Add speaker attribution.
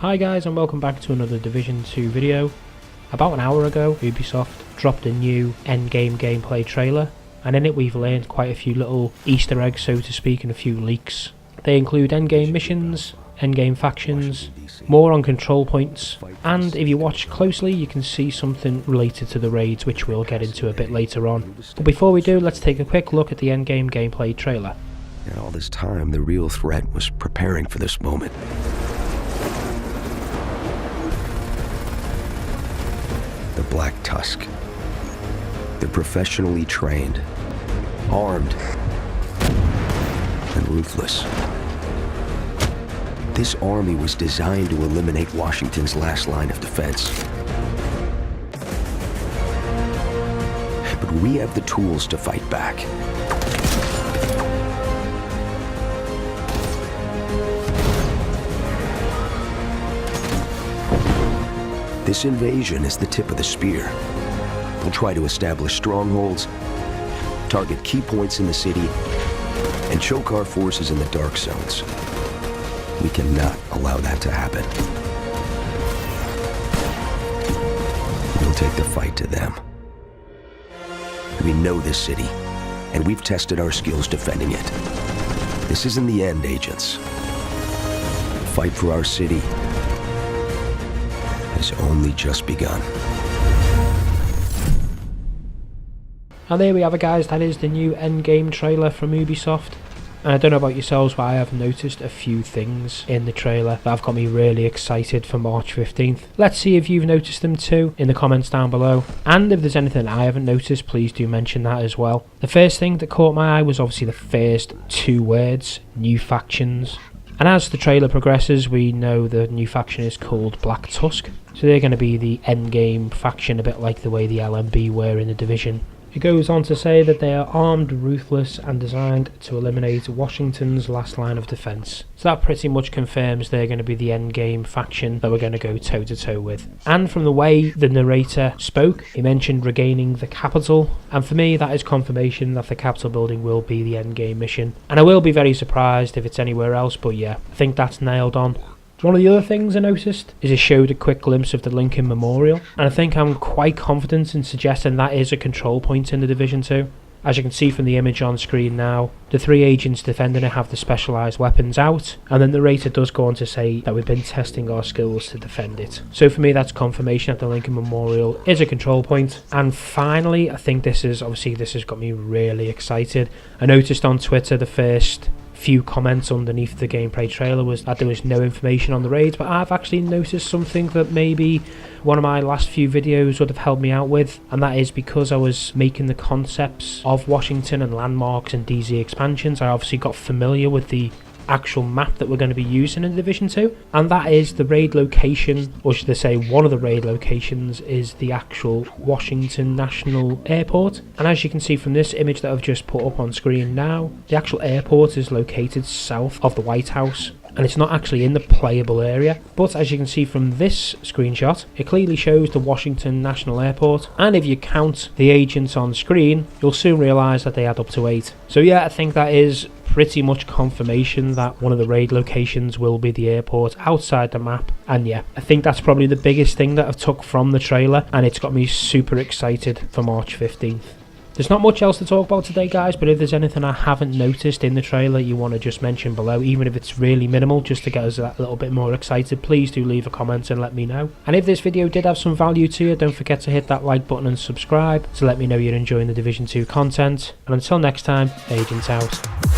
Speaker 1: Hi guys, and welcome back to another Division 2 video. About an hour ago, Ubisoft dropped a new Endgame gameplay trailer, and in it we've learned quite a few little Easter eggs, so to speak, and a few leaks. They include Endgame missions, Endgame factions, more on control points, and if you watch closely you can see something related to the raids, which we'll get into a bit later on. But before we do, let's take a quick look at the Endgame gameplay trailer.
Speaker 2: And all this time, the real threat was preparing for this moment. The Black Tusk. They're professionally trained, armed, and ruthless. This army was designed to eliminate Washington's last line of defense. But we have the tools to fight back. This invasion is the tip of the spear. We'll try to establish strongholds, target key points in the city, and choke our forces in the dark zones. We cannot allow that to happen. We'll take the fight to them. We know this city, and we've tested our skills defending it. This isn't the end, agents. The fight for our city has only just begun.
Speaker 1: And there we have it guys, that is the new Endgame trailer from Ubisoft. And I don't know about yourselves, but I have noticed a few things in the trailer that have got me really excited for March 15th. Let's see if you've noticed them too in the comments down below. And if there's anything I haven't noticed, please do mention that as well. The first thing that caught my eye was obviously the first two words, new factions. And as the trailer progresses, we know the new faction is called Black Tusk. So they're going to be the Endgame faction, a bit like the way the LMB were in the Division. It goes on to say that they are armed, ruthless, and designed to eliminate Washington's last line of defense. So that pretty much confirms they're going to be the Endgame faction that we're going to go toe-to-toe with. And from the way the narrator spoke, he mentioned regaining the capital, and for me that is confirmation that the Capitol building will be the Endgame mission. And I will be very surprised if it's anywhere else, but yeah, I think that's nailed on. One of the other things I noticed is it showed a quick glimpse of the Lincoln Memorial, and I think I'm quite confident in suggesting that is a control point in the Division 2. As you can see from the image on screen now, the three agents defending it have the specialised weapons out, and then the narrator does go on to say that we've been testing our skills to defend it. So for me that's confirmation that the Lincoln Memorial is a control point. And finally, I think this has got me really excited. I noticed on Twitter the first few comments underneath the gameplay trailer was that there was no information on the raids, but I've actually noticed something that maybe one of my last few videos would have helped me out with, and that is because I was making the concepts of Washington and landmarks and DZ expansions. I obviously got familiar with the actual map that we're going to be using in Division 2, and that is the raid location, or should I say one of the raid locations is the actual Washington National Airport. And as you can see from this image that I've just put up on screen now, the actual airport is located south of the White House, and it's not actually in the playable area, but as you can see from this screenshot, it clearly shows the Washington National Airport, and if you count the agents on screen, you'll soon realise that they add up to 8. So yeah, I think that is pretty much confirmation that one of the raid locations will be the airport outside the map. And yeah, I think that's probably the biggest thing that I've took from the trailer, and it's got me super excited for March 15th. There's not much else to talk about today guys, but if there's anything I haven't noticed in the trailer you want to just mention below, even if it's really minimal, just to get us a little bit more excited, please do leave a comment and let me know. And if this video did have some value to you, don't forget to hit that like button and subscribe to let me know you're enjoying the Division 2 content. And until next time, Agents out.